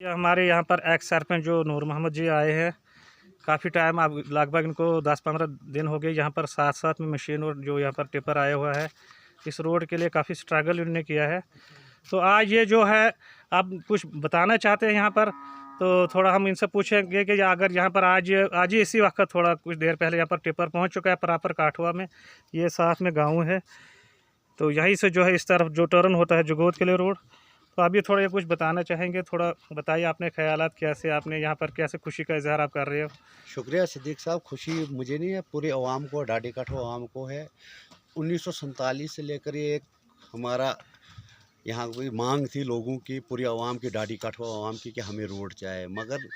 हमारे यहाँ पर एक्स सरपंच जो नूर मोहम्मद जी आए हैं, काफ़ी टाइम अब लगभग इनको 10-15 दिन हो गए यहाँ पर साथ साथ में मशीन और जो यहाँ पर टिपर आया हुआ है। इस रोड के लिए काफ़ी स्ट्रगल इन्होंने किया है। तो आज ये जो है अब कुछ बताना चाहते हैं यहाँ पर, तो थोड़ा हम इनसे पूछेंगे कि अगर यहाँ पर आज ही इसी वक्त थोड़ा कुछ देर पहले यहाँ पर टिपर पहुँच चुका है प्रॉपर काठवा में। ये साथ में गाँव है, तो यहीं से जो है इस तरफ जो टर्न होता है जुगोत के लिए रोड। तो आप ये थोड़ा ये कुछ बताना चाहेंगे, थोड़ा बताइए अपने ख्यालात, कैसे आपने यहाँ पर कैसे खुशी का इजहार आप कर रहे हो? शुक्रिया सिद्दीक साहब। खुशी मुझे नहीं है, पूरी आवाम को, ढाडी काठो आवाम को है। 1947 से लेकर ये एक हमारा यहाँ कोई मांग थी लोगों की, पूरी आवाम की, ढाडी काठो आवाम की, कि हमें रोड चाहिए। मगर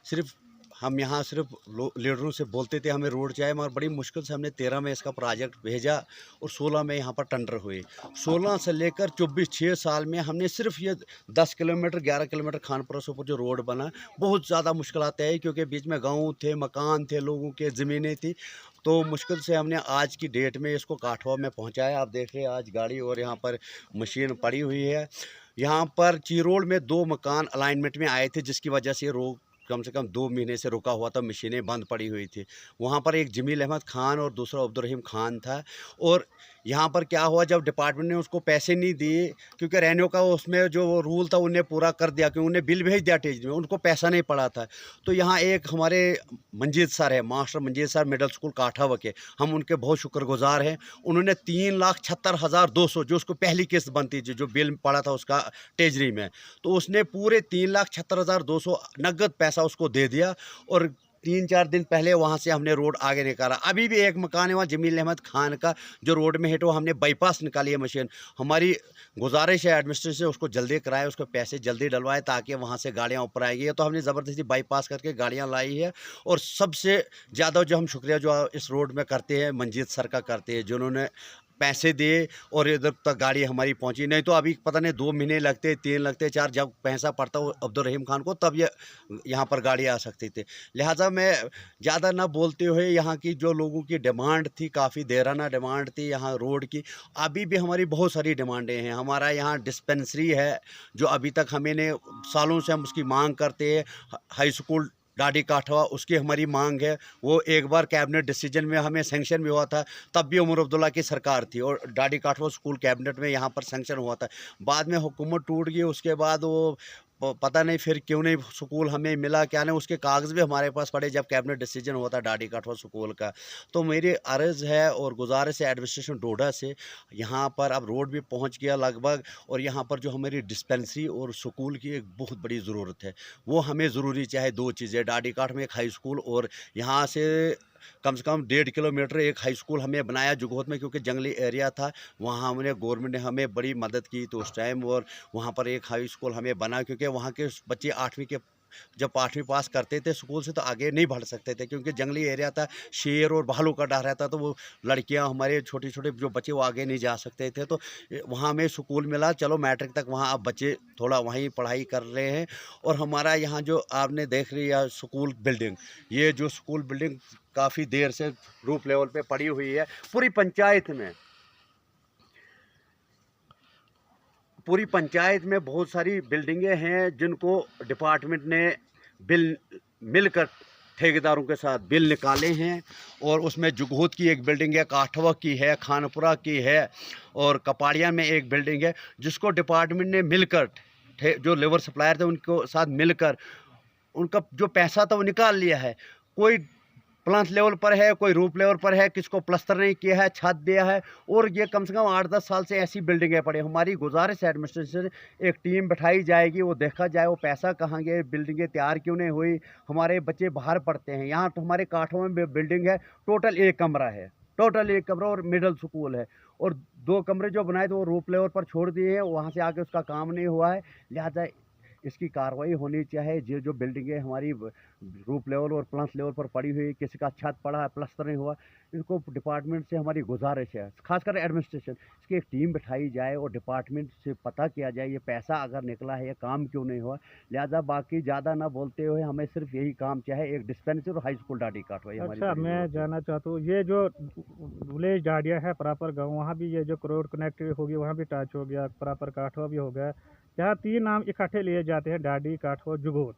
सिर्फ हम यहाँ सिर्फ लीडरों से बोलते थे हमें रोड चाहिए, मगर बड़ी मुश्किल से हमने 13 में इसका प्रोजेक्ट भेजा और 16 में यहाँ पर टेंडर हुए। 16 से लेकर 24 6 साल में हमने सिर्फ ये 10 किलोमीटर 11 किलोमीटर खानपुरा से ऊपर जो रोड बना, बहुत ज़्यादा मुश्किल आते हैं क्योंकि बीच में गाँव थे, मकान थे, लोगों के ज़मीनें थी। तो मुश्किल से हमने आज की डेट में इसको काठवा में पहुँचाया। आप देख रहे हैं आज गाड़ी और यहाँ पर मशीन पड़ी हुई है। यहाँ पर चीरोड़ में 2 मकान अलाइनमेंट में आए थे, जिसकी वजह से रोड कम से कम 2 महीने से रुका हुआ था, मशीनें बंद पड़ी हुई थी। वहाँ पर एक जमील अहमद खान और दूसरा अब्दुल रहीम खान था। और यहाँ पर क्या हुआ, जब डिपार्टमेंट ने उसको पैसे नहीं दिए, क्योंकि रेन्यू का उसमें जो रूल था उन्हें पूरा कर दिया, क्योंकि उन्हें बिल भेज दिया टेज में, उनको पैसा नहीं पड़ा था। तो यहाँ एक हमारे मंजीत सर है, master Manjeet sir, middle school Kathawa के, हम उनके बहुत शुक्रगुजार हैं। उन्होंने 3,76,200 जो उसको पहली किस्त बनती थी, जो बिल पड़ा था उसका टेजरी में, तो उसने पूरे 3,76,200 नगद पैसा उसको दे दिया। और 3-4 दिन पहले वहाँ से हमने रोड आगे निकाला। अभी भी एक मकान है वहाँ जमील अहमद खान का, जो रोड में हिट हुआ, हमने बाईपास निकाली है मशीन। हमारी गुजारिश है एडमिनिस्ट्रेशन से, उसको जल्दी कराए, उसको पैसे जल्दी डलवाए, ताकि वहाँ से गाड़ियाँ ऊपर आएगी। तो हमने ज़बरदस्ती बाईपास करके गाड़ियाँ लाई है। और सबसे ज़्यादा जो हम शुक्रिया जो इस रोड में करते हैं, मंजीत सर का करते हैं, जिन्होंने पैसे दिए और इधर तक गाड़ी हमारी पहुंची। नहीं तो अभी पता नहीं 2 महीने लगते, 3 लगते, 4, जब पैसा पड़ता अब्दुल रहीम खान को, तब ये यहाँ पर गाड़ी आ सकती थी। लिहाजा मैं ज़्यादा ना बोलते हुए, यहाँ की जो लोगों की डिमांड थी, काफ़ी देराना डिमांड थी यहाँ रोड की। अभी भी हमारी बहुत सारी डिमांडें हैं। हमारा यहाँ डिस्पेंसरी है, जो अभी तक हमें ने सालों से हम उसकी मांग करते हैं। हाई स्कूल ढाडी काठवा, उसकी हमारी मांग है। वो एक बार कैबिनेट डिसीजन में हमें सेंक्शन भी हुआ था, तब भी उमर अब्दुल्ला की सरकार थी, और ढाडी काठवा स्कूल कैबिनेट में यहाँ पर सेंक्शन हुआ था। बाद में हुकूमत टूट गई, उसके बाद वो पता नहीं फिर क्यों नहीं स्कूल हमें मिला, क्या नहीं, उसके कागज़ भी हमारे पास पड़े जब कैबिनेट डिसीजन हुआ था ढाडी काठवा स्कूल का। तो मेरी अर्ज़ है और गुजारिश है एडमिनिस्ट्रेशन डोडा से, यहाँ पर अब रोड भी पहुँच गया लगभग, और यहाँ पर जो हमारी डिस्पेंसरी और स्कूल की एक बहुत बड़ी ज़रूरत है, वो हमें ज़रूरी चाहे 2 चीज़ें। ढाडी काठ में एक हाई स्कूल, और यहाँ से कम से कम 1.5 किलोमीटर एक हाई स्कूल हमें बनाया जुगोत में, क्योंकि जंगली एरिया था। वहाँ हमने गवर्नमेंट ने हमें बड़ी मदद की तो उस टाइम, और वहाँ पर एक हाई स्कूल हमें बना, क्योंकि वहाँ के बच्चे 8वीं के जब 8वीं पास करते थे स्कूल से, तो आगे नहीं बढ़ सकते थे, क्योंकि जंगली एरिया था, शेर और भालू का डर रहता। तो वो लड़कियां हमारे छोटे छोटे जो बच्चे, वो आगे नहीं जा सकते थे। तो वहाँ हमें स्कूल मिला, चलो मैट्रिक तक वहाँ अब बच्चे थोड़ा वहीं पढ़ाई कर रहे हैं। और हमारा यहाँ जो आपने देख रही है स्कूल बिल्डिंग, ये जो स्कूल बिल्डिंग काफ़ी देर से रूफ लेवल पे पड़ी हुई है। पूरी पंचायत में बहुत सारी बिल्डिंगें हैं, जिनको डिपार्टमेंट ने बिल मिलकर ठेकेदारों के साथ बिल निकाले हैं। और उसमें जुगहूत की एक बिल्डिंग है, काठवा की है, खानपुरा की है, और कपाड़िया में एक बिल्डिंग है, जिसको डिपार्टमेंट ने मिलकर, जो लेबर सप्लायर थे उनको साथ मिलकर, उनका जो पैसा था वो निकाल लिया है। कोई प्लांट लेवल पर है, कोई रूफ लेवल पर है, किसको प्लस्तर नहीं किया है, छत दिया है। और ये कम से कम 8-10 साल से ऐसी बिल्डिंगें पड़ी। हमारी गुजारिश है एडमिनिस्ट्रेशन, एक टीम बैठाई जाएगी, वो देखा जाए वो पैसा कहाँ गया, बिल्डिंगें तैयार क्यों नहीं हुई। हमारे बच्चे बाहर पढ़ते हैं। यहाँ तो हमारे काठों में बिल्डिंग है, टोटल 1 कमरा है, टोटल 1 कमरा, और मिडल स्कूल है। और 2 कमरे जो बनाए थे वो रूफ लेवल पर छोड़ दिए हैं, वहाँ से आगे उसका काम नहीं हुआ है। लिहाजा इसकी कार्रवाई होनी चाहिए। जो बिल्डिंगें हमारी रूफ लेवल और प्लस लेवल पर पड़ी हुई, किसी का छत पड़ा है, प्लस्तर नहीं हुआ, इसको डिपार्टमेंट से हमारी गुजारिश है, खासकर एडमिनिस्ट्रेशन, इसकी एक टीम बिठाई जाए और डिपार्टमेंट से पता किया जाए ये पैसा अगर निकला है, ये काम क्यों नहीं हुआ। लिहाजा बाकी ज़्यादा ना बोलते हुए हमें सिर्फ यही काम चाहे, एक डिस्पेंसरी और हाई स्कूल ढाडी काठवा हमारी। अच्छा, मैं जानना चाहता हूँ, ये जो विलेज डाडिया है प्रॉपर गाँव, वहाँ भी ये जो रोड कनेक्टिविटी होगी, वहाँ भी टच हो गया, प्रॉपर काठवा भी हो गया, यहाँ 3 नाम इकट्ठे लिए जाते हैं, डाडी, काठो, जुगोत।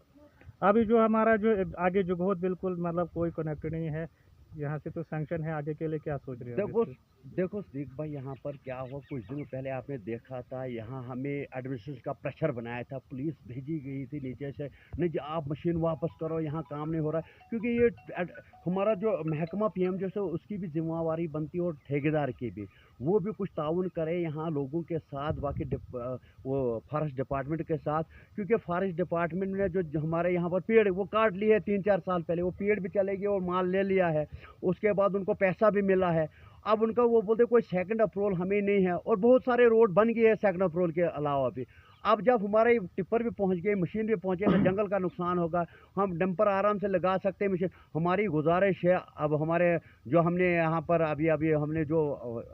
अभी जो हमारा जो आगे जुगोत बिल्कुल मतलब कोई कनेक्ट नहीं है, यहाँ से तो सैंक्शन है, आगे के लिए क्या सोच रहे हो आप देखो इसकी? देखो सिद्दीक भाई, यहाँ पर क्या हुआ, कुछ दिनों पहले आपने देखा था, यहाँ हमें एडमिनिस्ट्रेशन का प्रेशर बनाया था, पुलिस भेजी गई थी नीचे से, नहीं जी आप मशीन वापस करो, यहाँ काम नहीं हो रहा है, क्योंकि ये हमारा जो महकमा पीएम जो है उसकी भी जिम्मेवारी बनती है और ठेकेदार की भी, वो भी कुछ ताउन करे यहाँ लोगों के साथ, बाकी वो फॉरेस्ट डिपार्टमेंट के साथ, क्योंकि फॉरेस्ट डिपार्टमेंट ने जो हमारे यहाँ पर पेड़ वो काट लिए है 3-4 साल पहले, वो पेड़ भी चले गए और माल ले लिया है, उसके बाद उनको पैसा भी मिला है। अब उनका वो बोलते कोई सेकंड अप्रूवल हमें नहीं है, और बहुत सारे रोड बन गए हैं सेकंड अप्रूवल के अलावा भी। अब जब हमारे टिप्पर भी पहुंच गए, मशीन भी पहुंचे, तो जंगल का नुकसान होगा, हम डंपर आराम से लगा सकते हैं मशीन। हमारी गुजारिश है, अब हमारे जो हमने यहाँ पर अभी अभी हमने जो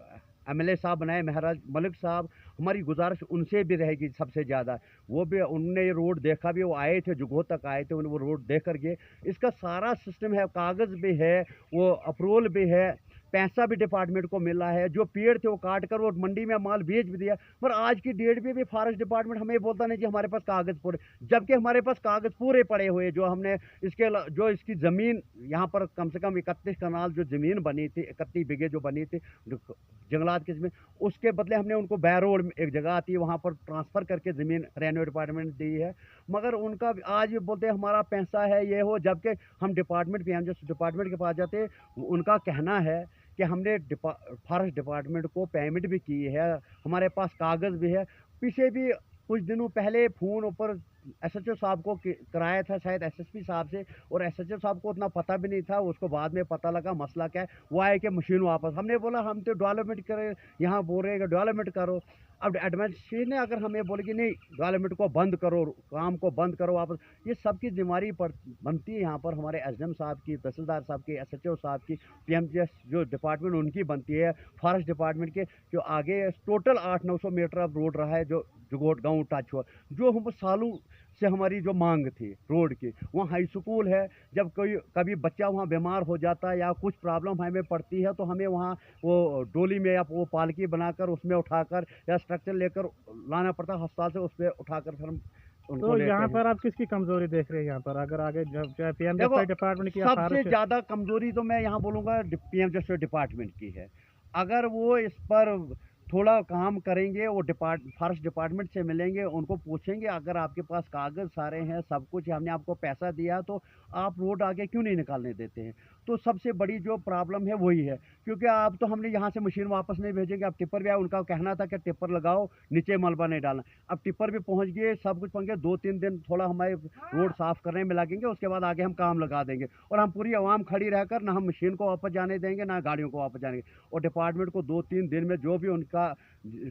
एमएलए साहब बनाए महाराज मलिक साहब, हमारी गुजारिश उनसे भी रहेगी सबसे ज़्यादा, वो भी उनने ये रोड देखा भी, वो आए थे जुगो तक आए थे, वो रोड देख कर गए, इसका सारा सिस्टम है, कागज़ भी है, वो अप्रूवल भी है, पैसा भी डिपार्टमेंट को मिला है, जो पेड़ थे वो काट कर वो मंडी में माल बेच भी दिया, पर आज की डेट में भी फॉरेस्ट डिपार्टमेंट हमें बोलता नहीं कि हमारे पास कागज़ पूरे, जबकि हमारे पास कागज़ पूरे पड़े हुए, जो हमने जो इसकी ज़मीन यहाँ पर कम से कम 31 कनाल जो ज़मीन बनी थी, 31 बीघे जो बनी थी जंगलात की ज़मीन, उसके बदले हमने उनको बैरोड में एक जगह आती है वहाँ पर ट्रांसफ़र करके ज़मीन रेवेन्यू डिपार्टमेंट दी है, मगर उनका आज भी बोलते हैं हमारा पैसा है ये हो, जबकि हम डिपार्टमेंट पे हम जो डिपार्टमेंट के पास जाते हैं, उनका कहना है कि हमने फॉरेस्ट डिपार्टमेंट को पेमेंट भी की है, हमारे पास कागज़ भी है। पीछे भी कुछ दिनों पहले फ़ोन ऊपर एसएचओ साहब को कराया था शायद एसएसपी साहब से, और एसएचओ साहब को उतना पता भी नहीं था, उसको बाद में पता लगा मसला क्या है, वो आए कि मशीन वापस, हमने बोला हम तो डेवलपमेंट करें, यहाँ बोल रहे हैं कि डेवलपमेंट करो। अब एडमिनिस्ट्रेशन ने अगर हमें बोले कि नहीं डेवलपमेंट को बंद करो, काम को बंद करो वापस, ये सबकी जिम्मेदारी बनती है यहाँ पर हमारे एसडीएम साहब की, तहसीलदार साहब की, एसएचओ साहब की, पीएमजीएस जो डिपार्टमेंट उनकी बनती है, फॉरेस्ट डिपार्टमेंट के जो आगे टोटल 800-900 मीटर अब रोड रहा है जो जुगोट गाँव टच हुआ, जो हम सालों से हमारी जो मांग थी रोड की, वहाँ हाई स्कूल है, जब कोई कभी बच्चा वहाँ बीमार हो जाता है या कुछ प्रॉब्लम हमें पड़ती है, तो हमें वहाँ वो डोली में या वो पालकी बनाकर उसमें उठाकर या स्ट्रक्चर लेकर लाना पड़ता है अस्पताल से, उस पर उठाकर फिर हम उनको तो लेते यहाँ हैं। पर आप किसकी कमजोरी देख रहे हैं यहाँ पर, अगर आगे जब चाहे पीएम देखो डिपार्टमेंट की या सबसे फॉरेस्ट? ज़्यादा कमजोरी तो मैं यहाँ बोलूँगा पीएम जस्टिस डिपार्टमेंट की है, अगर वो इस पर थोड़ा काम करेंगे, वो फॉरेस्ट डिपार्टमेंट से मिलेंगे, उनको पूछेंगे अगर आपके पास कागज़ सारे हैं, सब कुछ है, हमने आपको पैसा दिया, तो आप रोड आगे क्यों नहीं निकालने देते हैं। तो सबसे बड़ी जो प्रॉब्लम है वही है, क्योंकि अब तो हमने यहाँ से मशीन वापस नहीं भेजेंगे, अब टिप्पर भी आया, उनका कहना था कि टिप्पर लगाओ, नीचे मलबा नहीं डालना, अब टिप्पर भी पहुँच गए, सब कुछ पहुँच गए, 2-3 दिन थोड़ा हमारे रोड साफ़ करने में लगेंगे, उसके बाद आगे हम काम लगा देंगे, और हम पूरी आवाम खड़ी रहकर ना हम मशीन को वापस जाने देंगे ना गाड़ियों को वापस जाने देंगे, और डिपार्टमेंट को 2-3 दिन में जो भी उनका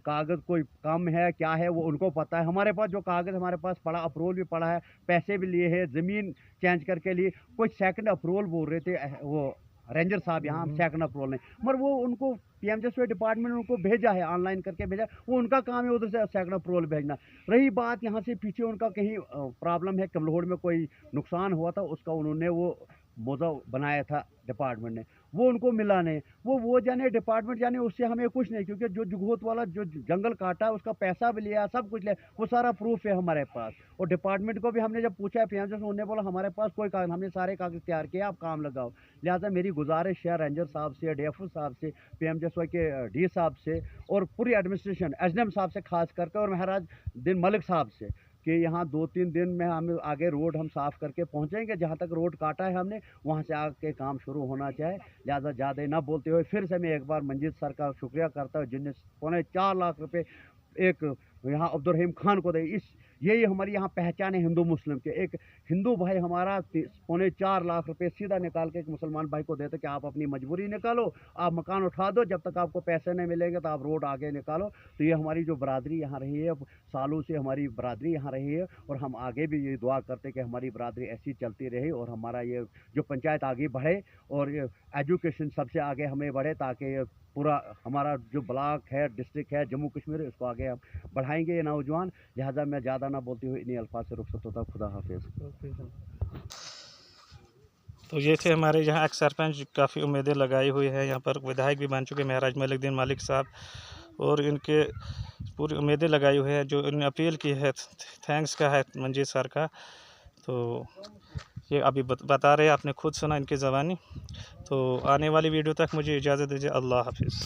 कागज़ कोई कम है क्या है वो उनको पता है, हमारे पास जो कागज़ हमारे पास पड़ा, अप्रूवल भी पड़ा है, पैसे भी लिए हैं, ज़मीन चेंज करके लिए, कोई सेकंड अप्रूवल बोल रहे थे वो रेंजर साहब यहाँ, हम सेकंड अप्रूवल नहीं, मगर वो उनको पीएमजीएसवाई डिपार्टमेंट ने उनको भेजा है, ऑनलाइन करके भेजा, वो उनका काम है उधर से सेकंड अप्रूवल भेजना। रही बात यहाँ से पीछे उनका कहीं प्रॉब्लम है, कमलोड़ में कोई नुकसान हुआ था, उसका उन्होंने वो मुद्दा बनाया था डिपार्टमेंट ने, वो उनको मिला नहीं, वो जाने डिपार्टमेंट जाने, उससे हमें कुछ नहीं, क्योंकि जो जुगोत वाला जो जंगल काटा उसका पैसा भी लिया, सब कुछ लिया, वो सारा प्रूफ है हमारे पास, और डिपार्टमेंट को भी हमने जब पूछा पीएम से, उन्होंने बोला हमारे पास कोई कागज, हमने सारे कागज तैयार किए, आप काम लगाओ। लिहाजा मेरी गुजारिश है रेंजर साहब से, डीएफओ साहब से, पीएमजीएसवाई के डी साहब से, और पूरी एडमिनिस्ट्रेशन एसडीएम साहब से खास करके, और महाराज दिन मलिक साहब से, कि यहाँ 2-3 दिन में हम आगे रोड हम साफ़ करके पहुँचेंगे, जहाँ तक रोड काटा है हमने वहाँ से आगे काम शुरू होना चाहिए। लिहाजा ज़्यादा ना बोलते हुए फिर से मैं एक बार मंजीत सर का शुक्रिया करता हूँ, जिनने 4.25 लाख रुपए एक यहाँ अब्दुल रहीम खान को दे, यही हमारी यहाँ पहचान है हिंदू मुस्लिम के, एक हिंदू भाई हमारा 4.25 लाख रुपए सीधा निकाल के एक मुसलमान भाई को देते कि आप अपनी मजबूरी निकालो, आप मकान उठा दो, जब तक आपको पैसे नहीं मिलेंगे तो आप रोड आगे निकालो। तो ये हमारी जो बरादरी यहाँ रही है, सालों से हमारी बरादरी यहाँ रही है, और हम आगे भी ये दुआ करते कि हमारी बरादरी ऐसी चलती रहे, और हमारा ये जो पंचायत आगे बढ़े, और ये एजुकेशन सबसे आगे हमें बढ़े, ताकि पूरा हमारा जो ब्लॉक है, डिस्ट्रिक्ट है जम्मू कश्मीर, इसको आगे हम बढ़ाएंगे ये नौजवान। लिहाजा मैं ज़्यादा ना बोलती हुई इन्हीं अल्फाज से रुखसत होता, खुदा हाफिज़। तो ये थे हमारे यहाँ एक्स सरपंच, काफ़ी उम्मीदें लगाई हुई है, यहाँ पर विधायक भी बन चुके महाराज मलिक दिन मालिक साहब, और इनके पूरी उम्मीदें लगाई हुई है, जो इन्होंने अपील की है, थैंक्स का है मंजीत सर का। तो ये अभी बता रहे हैं, आपने खुद सुना इनकी ज़बानी। तो आने वाली वीडियो तक मुझे इजाज़त दीजिए। अल्लाह हाफिज़।